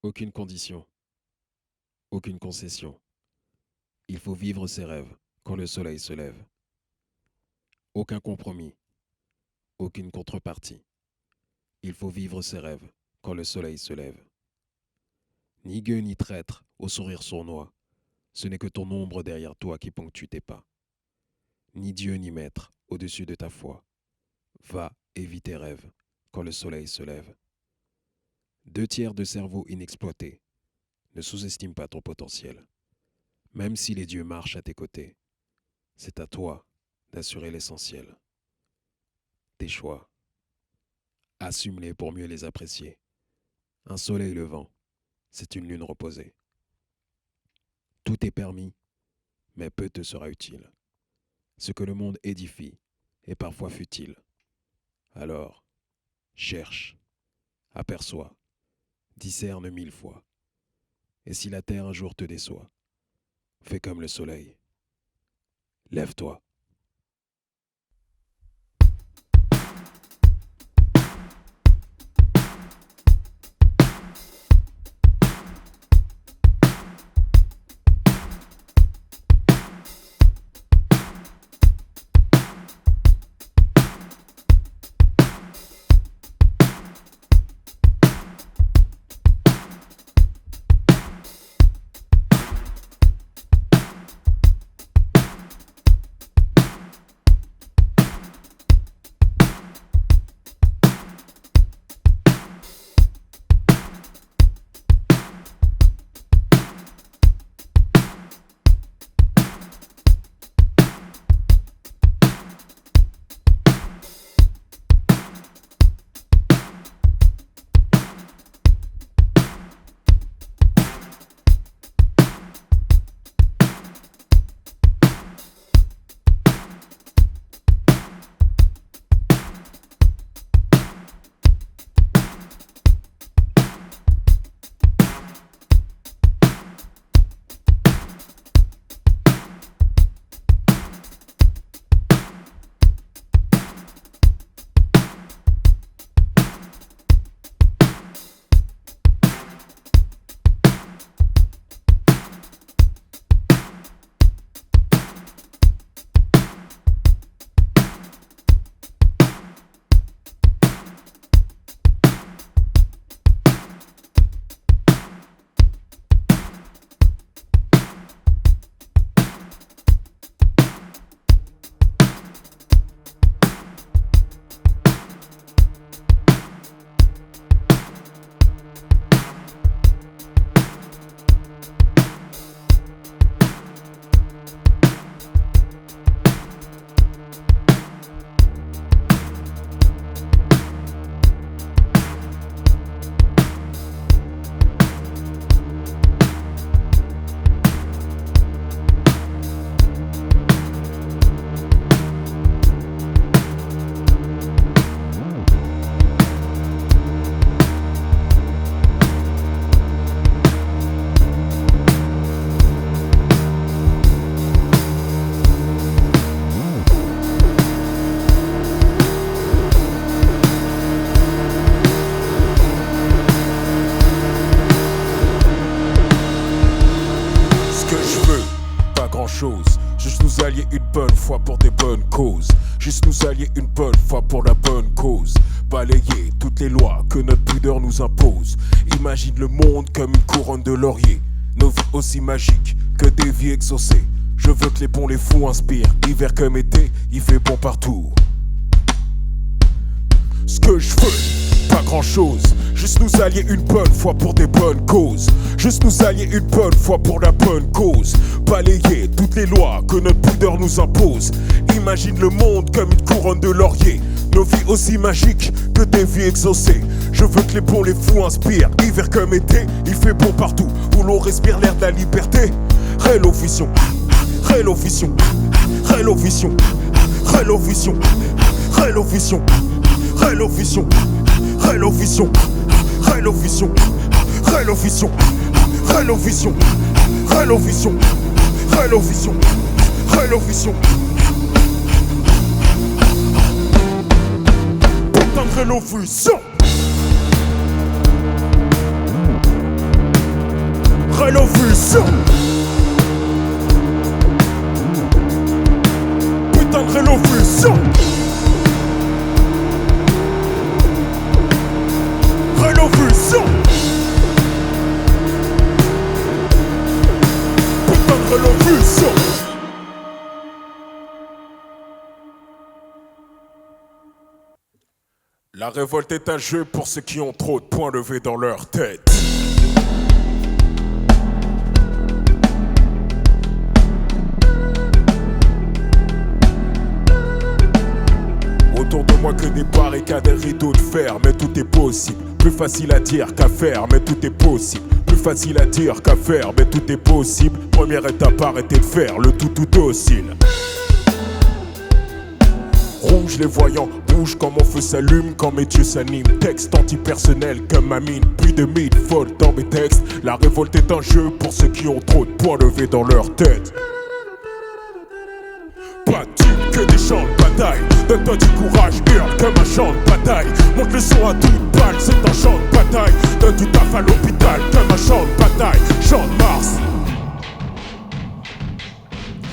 Aucune condition, aucune concession. Il faut vivre ses rêves quand le soleil se lève. Aucun compromis, aucune contrepartie. Il faut vivre ses rêves quand le soleil se lève. Ni gueux ni traître, au sourire sournois, ce n'est que ton ombre derrière toi qui ponctue tes pas. Ni Dieu ni maître au-dessus de ta foi. Va et vis tes rêves quand le soleil se lève. 2 tiers de cerveau inexploité. Ne sous-estime pas ton potentiel. Même si les dieux marchent à tes côtés, c'est à toi d'assurer l'essentiel. Tes choix, assume-les pour mieux les apprécier. Un soleil levant, c'est une lune reposée. Tout est permis, mais peu te sera utile. Ce que le monde édifie est parfois futile. Alors, cherche, aperçois, discerne 1000 fois. Et si la terre un jour te déçoit, fais comme le soleil. Lève-toi. Chose. Juste nous allier une bonne fois pour des bonnes causes. Juste nous allier une bonne fois pour la bonne cause. Balayer toutes les lois que notre pudeur nous impose. Imagine le monde comme une couronne de laurier. Nos vies aussi magiques que des vies exaucées. Je veux que les bons, les fous inspirent. Hiver comme été, il fait bon partout. Ce que je veux, pas grand chose. Juste nous allier une bonne fois pour des bonnes causes. Juste nous allier une bonne fois pour la bonne cause. Balayer toutes les lois que notre pudeur nous impose. Imagine le monde comme une couronne de laurier. Nos vies aussi magiques que des vies exaucées. Je veux que les bons, les fous inspirent. Hiver comme été, il fait bon partout où l'on respire l'air de la liberté. Hello vision, hello vision, hello vision, hello vision, hello vision, hello vision, hello vision, hello vision, hello vision, hello vision, hello vision, hello vision, hello vision. Putain de hello vision. Révolution. Putain de révolution. Révolution. Putain de révolution. La révolte est un jeu pour ceux qui ont trop de points levés dans leur tête. Autour de moi que des barricades et rideaux de fer, mais tout est possible. Plus facile à dire qu'à faire, mais tout est possible. Plus facile à dire qu'à faire, mais tout est possible. Première étape, arrêter de faire le tout docile. Rouge les voyants, rouge quand mon feu s'allume, quand mes dieux s'animent. Texte antipersonnel comme ma mine, puis de mythes folles dans mes textes. La révolte est un jeu pour ceux qui ont trop de points levés dans leur tête. Pas de tube que des champs de bataille. Donne-toi du courage, hurle comme un champ de bataille. Monte le son à toute balle, c'est un champ de bataille. Donne du taf à l'hôpital comme un champ de bataille. Champ de Mars.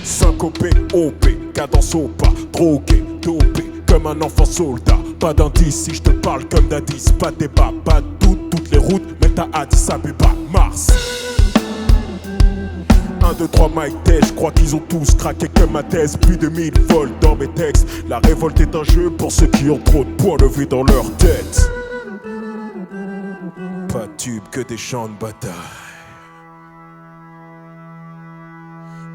Syncopé, OP, cadence au pas, drogué, dopé, comme un enfant soldat. Pas d'indice si je te parle comme d'Addis. Pas de débat, pas de doute, toutes les routes mènent à Addis Abeba, Mars. 1, 2, 3, Mike Tech, je crois qu'ils ont tous craqué comme ma thèse. Plus de 1000 volts dans mes textes. La révolte est un jeu pour ceux qui ont trop de points levés dans leur tête. Pas de tube que des champs de bataille.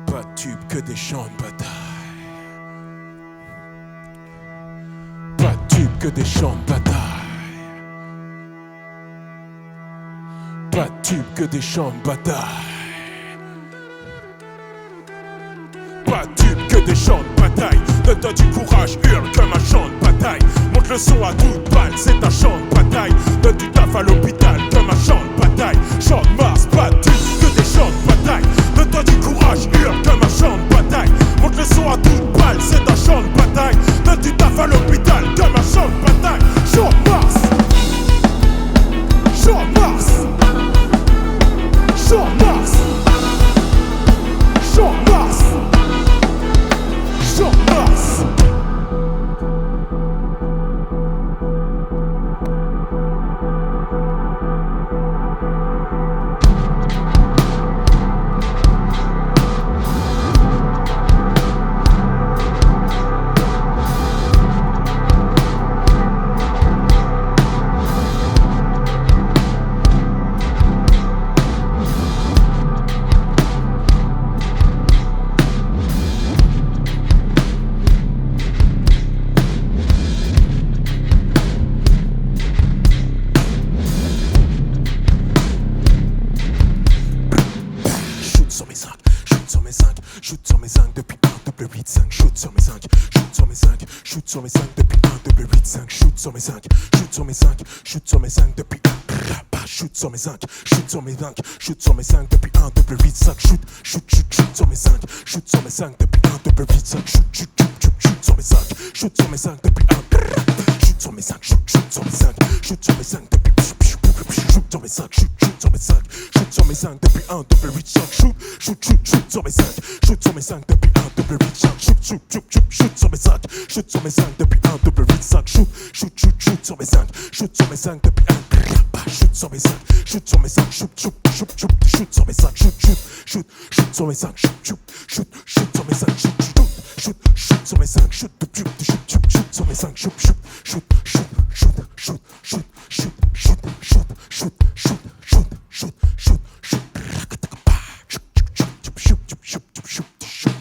Pas de tube que des champs de bataille. Pas de tube que des champs de bataille. Pas de tube que des champs de bataille. Pas de tube que des champs de bataille. Donne-toi du courage, hurle comme un champ de bataille. Monte le son à toute balle, c'est un champ de bataille. Donne du taf à l'hôpital comme un champ de bataille. Champ de Mars, pas de tube que des champs de bataille. Donne-toi du courage, hurle comme un champ de bataille. Monte le son à toute balle, c'est un champ de bataille. Donne du taf à l'hôpital comme un champ de bataille. Champ de Mars. Champ de Mars. Champ de Mars. Champ de Mars. Champ de Mars. Shoot sur mes 5 depuis 1 double 8 5. Shoot sur mes 5, shoot sur mes 5, shoot sur mes 5 depuis 1 double 8 5. Shoot sur mes 5, shoot sur mes 5, shoot sur mes 5 depuis 1. Shoot sur mes 5, shoot sur mes 5, shoot sur mes 5 depuis 1 double 8 5. Shoot, shoot, shoot, shoot sur mes 5, shoot sur mes 5 depuis 1 double 8 5. Shoot, shoot, shoot, shoot, shoot sur mes 5, shoot sur mes 5 depuis 1. Shoot sur mes 5, shoot, shoot sur mes 5, shoot sur mes 5 depuis shoot sur mes 5, shoot, shoot sur mes 5, shoot sur mes 5 depuis 1 double 8 5. Shoot, shoot, shoot, shoot sur mes 5, shoot sur mes 5 depuis 1 double 8 5. Shoot, shoot, shoot, shoot, shoot sur mes 5, shoot sur mes 5 depuis 1 double 8 5. Shoot, shoot, shoot, shoot sur mes 5, shoot sur mes 5 depuis 1. Shoot sur mes 5, shoot sur mes 5, shoot, shoot, shoot, shoot, shoot sur mes 5, shoot, shoot, shoot, shoot sur mes 5, shoot, shoot, shoot, shoot sur mes 5, shoot, shoot, shoot sur mes 5, shoot, shoot, shoot, shoot sur mes 5, shoot, shoot, shoot, shoot, shoot, shoot, shoot, shoot, shoot, shoot, shoot, shoot, shoot, shoot, shoot, shoot.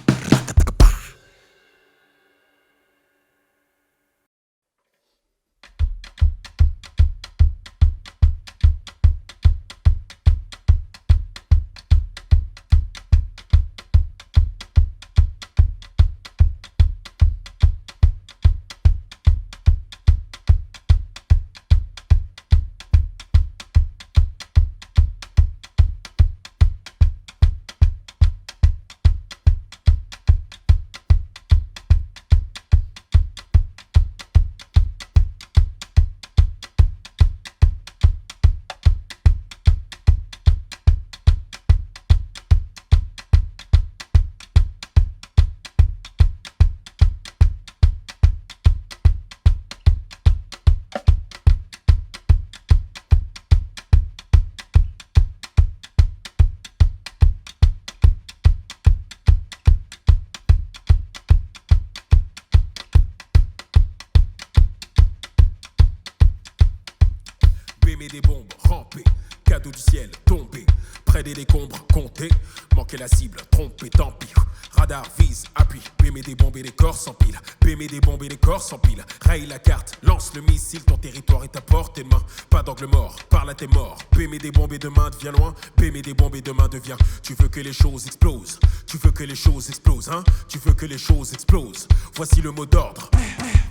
Bémé des bombes, rampé, cadeau du ciel, tombé. Près des décombres, compté, manquer la cible, trompé, tant pis. Radar, vise, appuie, bémé des bombes et des corps s'empilent. Bémé des bombes et des corps s'empilent. Raye la carte, lance le missile, ton territoire est à portée de main. Pas d'angle mort, parle à tes morts. Bémé des bombes et demain devient loin. Bémé des bombes et demain devient. Tu veux que les choses explosent. Tu veux que les choses explosent, hein. Tu veux que les choses explosent. Voici le mot d'ordre.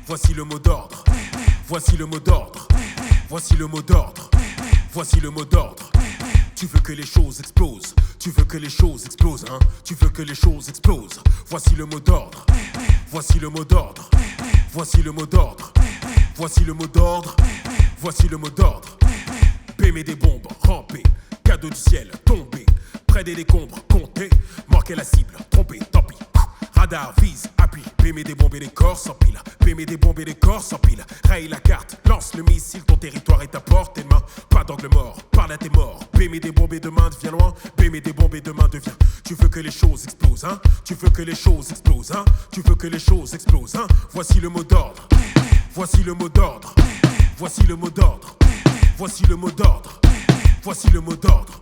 Voici le mot d'ordre. Voici le mot d'ordre. Voici le mot d'ordre. Voici le mot d'ordre. Tu veux que les choses explosent. Tu veux que les choses explosent, hein. Tu veux que les choses explosent. Voici le mot d'ordre. Voici le mot d'ordre. Voici le mot d'ordre. Voici le mot d'ordre. Voici le mot d'ordre. Bémé des bombes, rampé, cadeau du ciel, tombé. Près des décombres, compté, marquer la cible, trompé, tant pis. Radar, vise, appuie, bémé des bombes et des corps s'empilent. Bémé des bombes et des corps s'empilent. Raye la carte, lance le missile, ton territoire est à portée de main. Pas d'angle mort, parle à tes morts. Bémé des bombes et demain devient loin. Bémé des bombes et demain devient. Tu veux que les choses explosent, hein. Tu veux que les choses explosent, hein. Tu veux que les choses explosent, hein. Voici le mot d'ordre. Voici le mot d'ordre. Voici le mot d'ordre. Voici le mot d'ordre. Voici le mot d'ordre.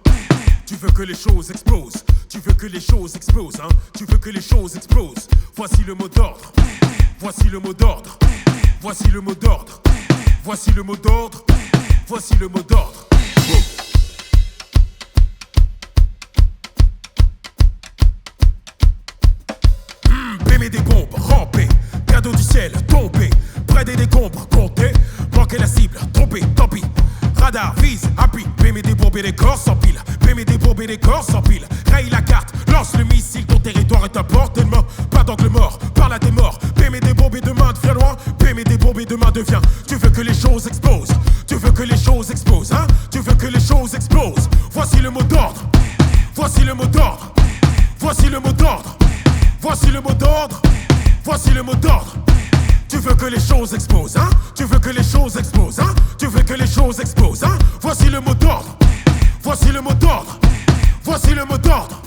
Tu veux que les choses explosent. Tu veux que les choses explosent, hein. Tu veux que les choses explosent. Voici le mot d'ordre. Voici le mot d'ordre. Voici le mot d'ordre. Voici le mot d'ordre. Voici le mot d'ordre. Bémé des bombes, rampé, cadeau du ciel, tombé. Près des décombres, compté, manquer la cible, trompé, tant pis. Radar, vise, appuie, bémé des bombes et des corps s'empilent. Bémé des bombes et des corps s'empilent. Raye la carte, lance le missile, ton territoire est à portée de main. Pas d'angle mort, parle à tes morts. Bémé des bombes et demain devient loin. Bémé des bombes et demain devient. Tu veux que les choses explosent. Tu veux que les choses explosent, hein. Tu veux que les choses explosent. Voici le mot d'ordre. Voici le mot d'ordre. Voici le mot d'ordre. Voici le mot d'ordre. Voici le mot d'ordre. Tu veux que les choses explosent, hein. Tu veux que les choses explosent, hein. Tu veux que les choses explosent, hein. Voici le mot d'ordre. Voici le mot d'ordre. Voici le mot d'ordre.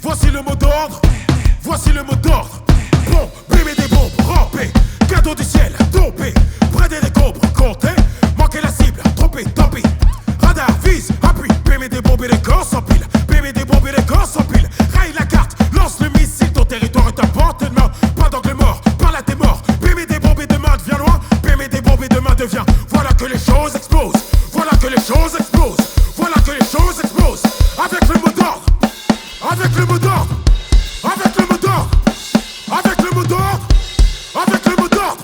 Voici le mot d'ordre. Voici le mot d'ordre. Bon, bémé des bombes, rampé, cadeau du ciel, tombé. Près des décombres, compté, manquer la cible, trompé, tant pis. Radar, vise, appuie, bémé des bombes et des corps s'empilent. Bémé des bombes et des corps s'empilent. Raye la carte, lance le missile, ton territoire est à portée de main. Pas d'angle mort, parle à tes morts. Bémé des bombes et demain devient loin. Bémé des bombes et demain devient. Voilà que les choses explosent. Voilà que les choses explosent. Voilà que les choses explosent. Avec le mot d'ordre. Avec le mot d'ordre. Avec le mot d'ordre. Avec le mot d'ordre. Avec le mot d'ordre.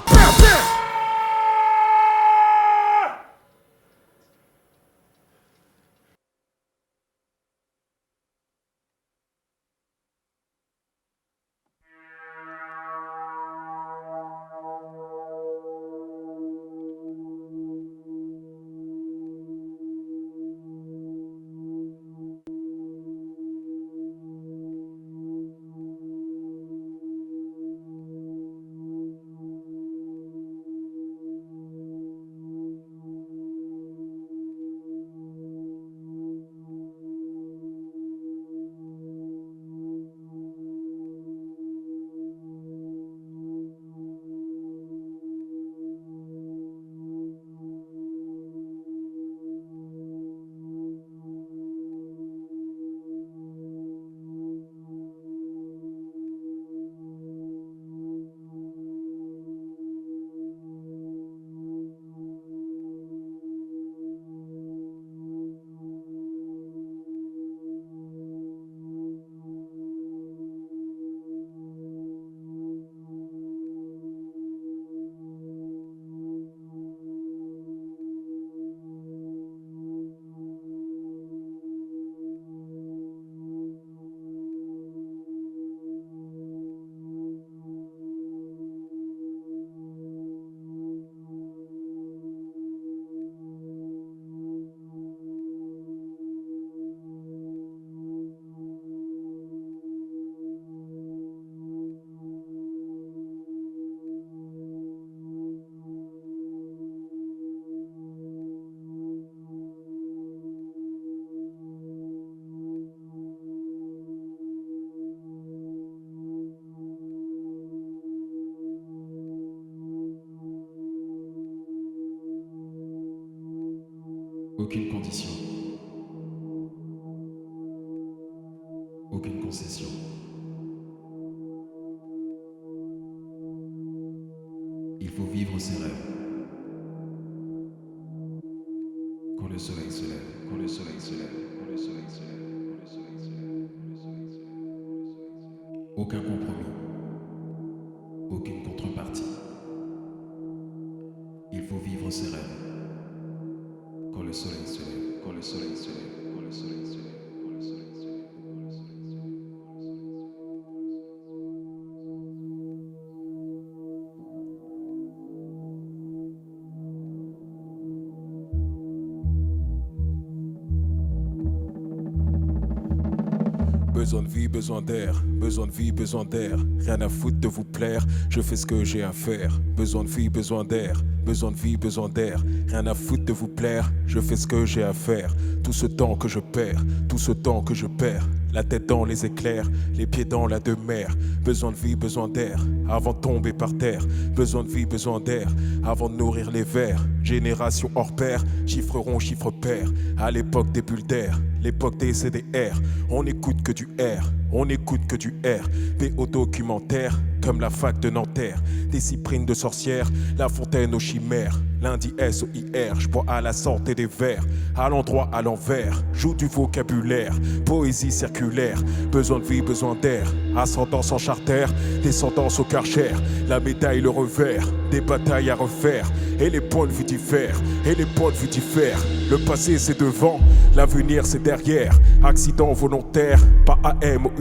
Aucune condition. Aucune concession. Il faut vivre ses rêves. Quand le soleil se lève, quand le soleil se lève, quand le soleil se lève, quand le soleil se lève, quand le soleil se lève. Aucun compromis. Aucune contrepartie. Il faut vivre ses rêves. Quand le soleil se lève, quand le soleil se lève, quand le soleil se lève, quand le soleil se lève, quand le soleil se lève. Besoin de vie, besoin d'air, besoin de vie, besoin d'air. Rien à foutre de vous plaire, je fais ce que j'ai à faire. Besoin de vie, besoin d'air, besoin de vie, besoin d'air. Rien à foutre de vous plaire, je fais ce que j'ai à faire. Tout ce temps que je perds, tout ce temps que je perds. La tête dans les éclairs, les pieds dans la demeure. Besoin de vie, besoin d'air, avant de tomber par terre. Besoin de vie, besoin d'air, avant de nourrir les vers. Génération hors pair, chiffre rond, chiffre pair. À l'époque des bulles d'air, l'époque des CDR. On n'écoute que du R, on n'écoute que du R. BO documentaire, comme la fac de Nanterre. Des cyprines de sorcières, la fontaine aux chimères. Lundi SOIR, je bois à la santé des vers. À l'endroit, à l'envers, joue du vocabulaire. Poésie circulaire, besoin de vie, besoin d'air. Ascendance en charter, descendance au Karcher. La médaille, le revers, des batailles à refaire. Et les points de vue diffèrent, et les points de vue diffèrent. Le passé c'est devant, l'avenir c'est derrière. Accident volontaire, pas AMOUR.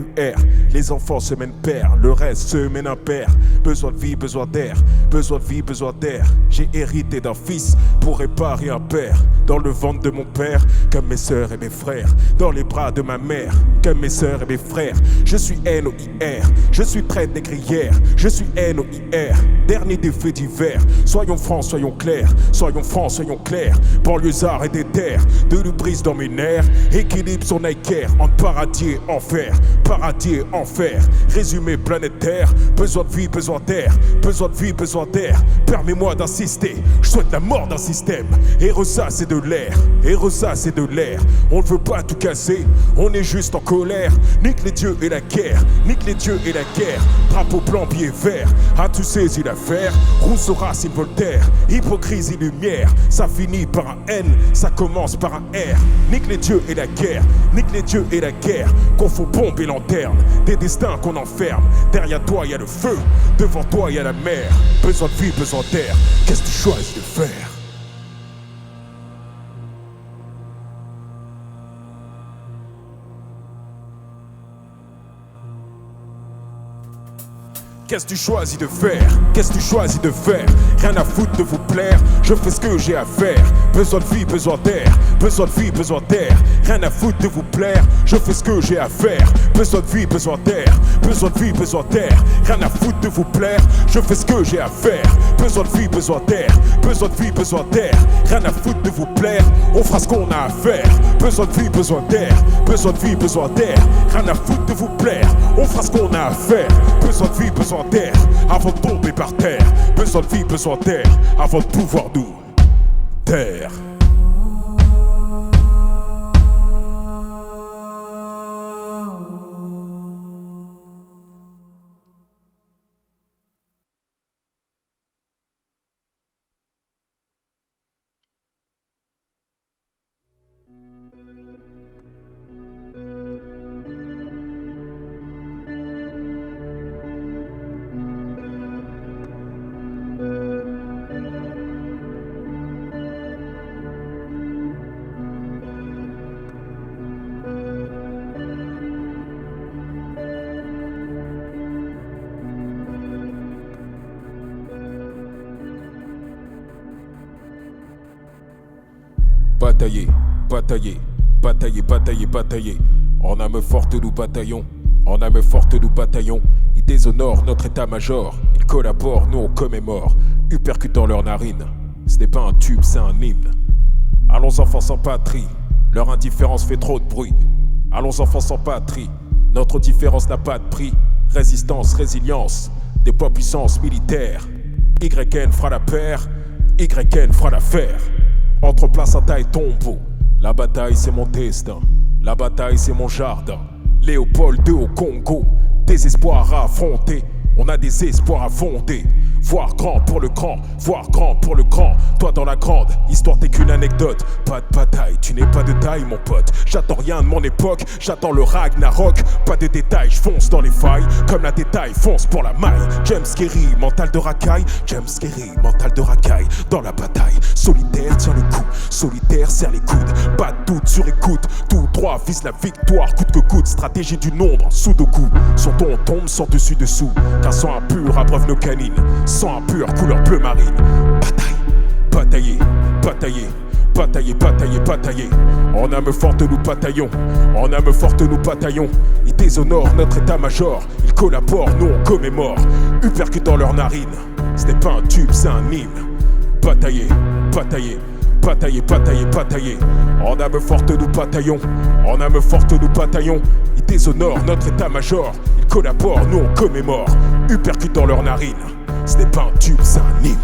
Les enfants se mènent pair, le reste se mène impair. Besoin de vie, besoin d'air, besoin de vie, besoin d'air. J'ai hérité d'un fils pour réparer un père. Dans le ventre de mon père, comme mes sœurs et mes frères. Dans les bras de ma mère, comme mes sœurs et mes frères. Je suis NOIR, je suis près des crières. Je suis NOIR, dernier des faits divers. Soyons francs, soyons clairs, soyons francs, soyons clairs. Banlieusards et des terres, de l'ubris dans mes nerfs. Équilibre son Nike, entre paradis et enfer. Paradis et enfer, résumé planétaire. Besoin de vie, besoin d'air, besoin de vie, besoin d'air. Permets-moi d'insister, je souhaite la mort d'un système. Et ça c'est de l'air, et ça c'est de l'air. On ne veut pas tout casser, on est juste en colère. Nique les dieux et la guerre, nique les dieux et la guerre. Drapeau blanc, pied vert, a tout saisi l'affaire. Rousseau, Racine, Voltaire, hypocrisie, lumière. Ça finit par un N, ça commence par un R. Nique les dieux et la guerre, nique les dieux et la guerre. Qu'on faut bombe et lanterne, des destins qu'on enferme. Derrière toi y a le feu, devant toi y a la mer. Besoin de vie, besoin d'air, qu'est-ce que tu choisis de faire? Qu'est-ce que tu choisis de faire? Qu'est-ce que tu choisis de faire? Rien à foutre de vous plaire, je fais ce que j'ai à faire. Besoin de vie, besoin d'air, besoin de vie, besoin d'air. Rien à foutre de vous plaire, je fais ce que j'ai à faire. Besoin de vie, besoin d'air, besoin de vie, besoin d'air. Rien à foutre de vous plaire, je fais ce que j'ai à faire. Besoin de vie, besoin d'air, besoin de vie, besoin d'air. Rien à foutre de vous plaire, on fera ce qu'on a à faire. Besoin de vie, besoin d'air, besoin de vie, besoin d'air. Rien à foutre de vous plaire, on fera ce qu'on a à faire. Besoin de vie, besoin d'air, avant de tomber par terre. Besoin de vie, besoin d'air, avant de pouvoir nous taire. Batailler, batailler, batailler, batailler, batailler. En âme forte nous bataillons, en âme forte nous bataillons. Ils déshonorent notre état-major, ils collaborent, nous on commémore. Uppercutant leurs narines, ce n'est pas un tube, c'est un hymne. Allons enfants sans patrie, leur indifférence fait trop de bruit. Allons enfants sans patrie, notre différence n'a pas de prix. Résistance, résilience, déploie puissance militaire. YN fera la paire, YN fera l'affaire. entre placenta et tombeau. La bataille c'est mon destin, la bataille c'est mon jardin. Léopold II au Congo, désespoir à affronter. On a des espoirs à fonder. Voir grand pour le grand, voir grand pour le grand. Toi dans la grande, histoire t'es qu'une anecdote. Pas de bataille, tu n'es pas de taille mon pote. J'attends rien de mon époque, j'attends le Ragnarok. Pas de détails, je fonce dans les failles. Comme la détail, fonce pour la maille. James Kerry, mental de racaille. James Kerry, mental de racaille. Dans la bataille, solitaire tient le coup. Solitaire serre les coudes, pas de doute sur écoute. Tout droit vise la victoire, coûte que coûte. Stratégie du nombre, sudoku. Sur ton on tombe, sans dessus dessous. Qu'un sang impur abreuve nos canines. Sang impur, couleur bleu marine. Bataille, batailler, batailler, batailler, batailler, batailler. En âme forte nous bataillons, en âme forte nous bataillons. Ils déshonorent notre état-major, ils collaborent, nous on commémore. Uppercut dans leurs narines, ce n'est pas un tube, c'est un hymne. Batailler, batailler, batailler, batailler, batailler. En âme forte nous bataillons, en âme forte nous bataillons. Ils déshonorent notre état-major, ils collaborent, nous on commémore. Uppercut dans leurs narines, ce n'est pas un tube, c'est un hymne.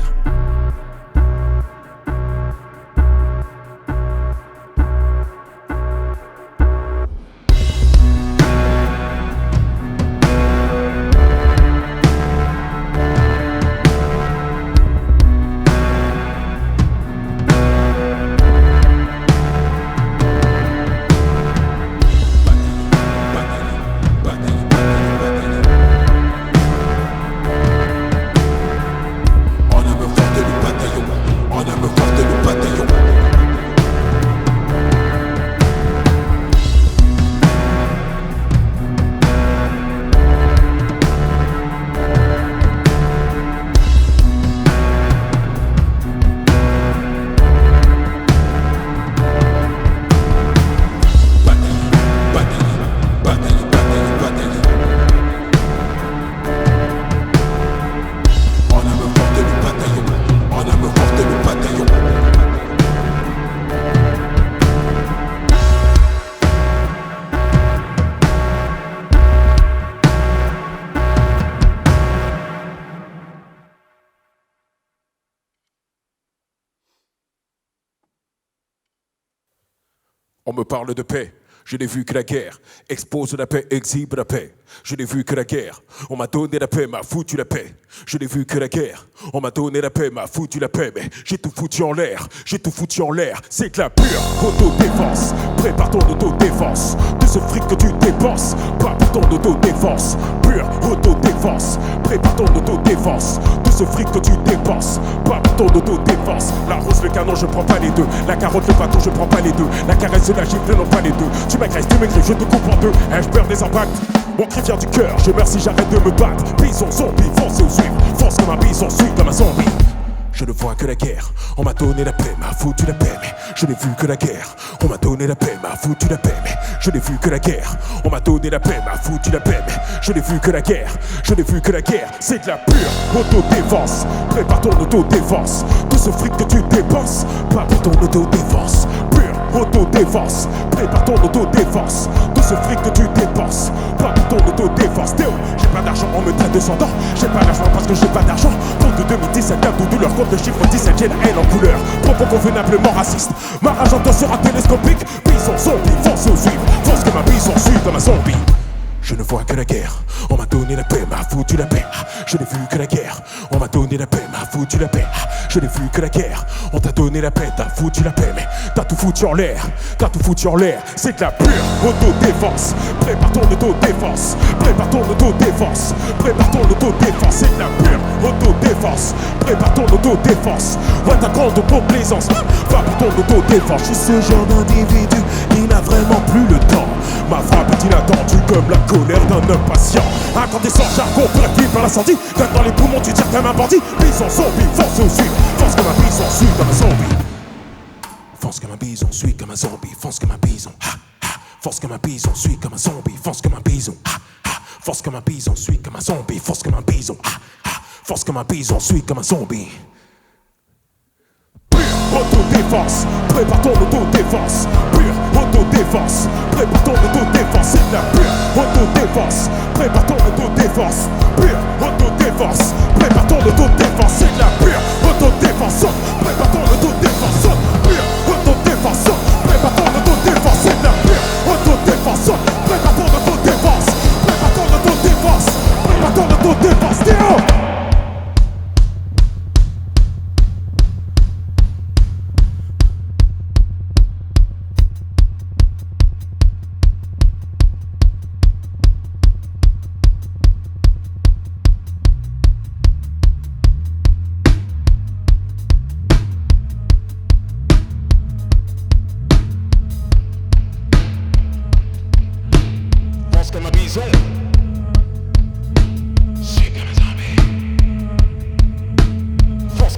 On me parle de paix, je n'ai vu que la guerre. Expose la paix, exhibe la paix. Je n'ai vu que la guerre, on m'a donné la paix, m'a foutu la paix. Je n'ai vu que la guerre, on m'a donné la paix, m'a foutu la paix. Mais j'ai tout foutu en l'air, j'ai tout foutu en l'air. C'est que la pure autodéfense. Prépare ton autodéfense, de ce fric que tu dépenses. Pas pour ton autodéfense, pure autodéfense. Prépare ton autodéfense, de ce fric que tu dépenses. Pas pour ton autodéfense. La rose, le canon, je prends pas les deux. La carotte, le bâton, je prends pas les deux. La caresse de la gifle, non pas les deux. Tu m'agresses, tu m'écris, je te coupe en deux. Et je perds des impacts. Mon cri vient du cœur, je meurs si j'arrête de me battre. Bison zombie, fonce ou suivre. Fonce comme un bison, suit comme un zombie. Je ne vois que la guerre, on m'a donné la paix, m'a foutu la paix. Mais je n'ai vu que la guerre, on m'a donné la paix, m'a foutu la paix. Mais je n'ai vu que la guerre, on m'a donné la paix, m'a foutu la paix. Mais je n'ai vu que la guerre, je n'ai vu que la guerre. C'est de la pure autodéfense. Prépare ton autodéfense, tout ce fric que tu dépenses. Pas pour ton autodéfense, pure autodéfense. Prépare ton autodéfense, tout ce fric que tu dépenses. Pas pour ton autodéfense. Théo, j'ai pas d'argent, on me traite de sans dents. J'ai pas d'argent parce que j'ai pas d'argent. Compte de 2017, cap de douleur, compte de chiffre 17, j'ai la haine en couleur. Propos convenablement raciste. Ma rage en toi sera télescopique. Bison zombie, fonce ou suivre. Fonce comme un bison, suit comme un zombie. Je ne vois que la guerre, on m'a donné la paix, m'a foutu la paix. Je n'ai vu que la guerre, on m'a donné la paix, m'a foutu la paix. Je n'ai vu que la guerre, on t'a donné la paix, t'as foutu la paix. Mais t'as tout foutu en l'air, t'as tout foutu en l'air. C'est de la pure autodéfense. Prépare ton autodéfense, prépare ton autodéfense. Prépare ton autodéfense, c'est de la pure autodéfense. Prépare ton autodéfense, vois ta grande complaisance. Va pour ton autodéfense, je suis ce genre d'individu qui n'a vraiment plus le temps. Ma frappe est inattendue comme la colère d'un homme patient. Incandescent jargon pour la par l'incendie. Quand dans les poumons tu tires comme un bandit. Bison zombie, force au suivre. Force comme un bison, suit comme un zombie. Fonce comme un bison, suit comme un zombie. Fonce comme un bison, ha, ha. Force comme un bison, suit comme un zombie. Fonce comme un bison, ha, ha. Force comme un bison, suit comme un zombie. Force comme un bison, ha, ha. Force comme un bison, suit comme un zombie. Autodéfense, prépare ton autodéfense. Pure autodéfense, prépare ton autodéfense. C'est de la pure autodéfense. Prépare ton autodéfense. Pure autodéfense, prépare ton autodéfense. C'est de la pure autodéfense. Prépare ton autodéfense. Pure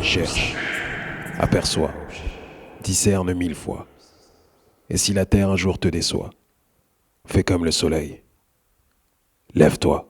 Cherche, aperçois, discerne 1000 fois. Et si la terre un jour te déçoit, fais comme le soleil. Lève-toi.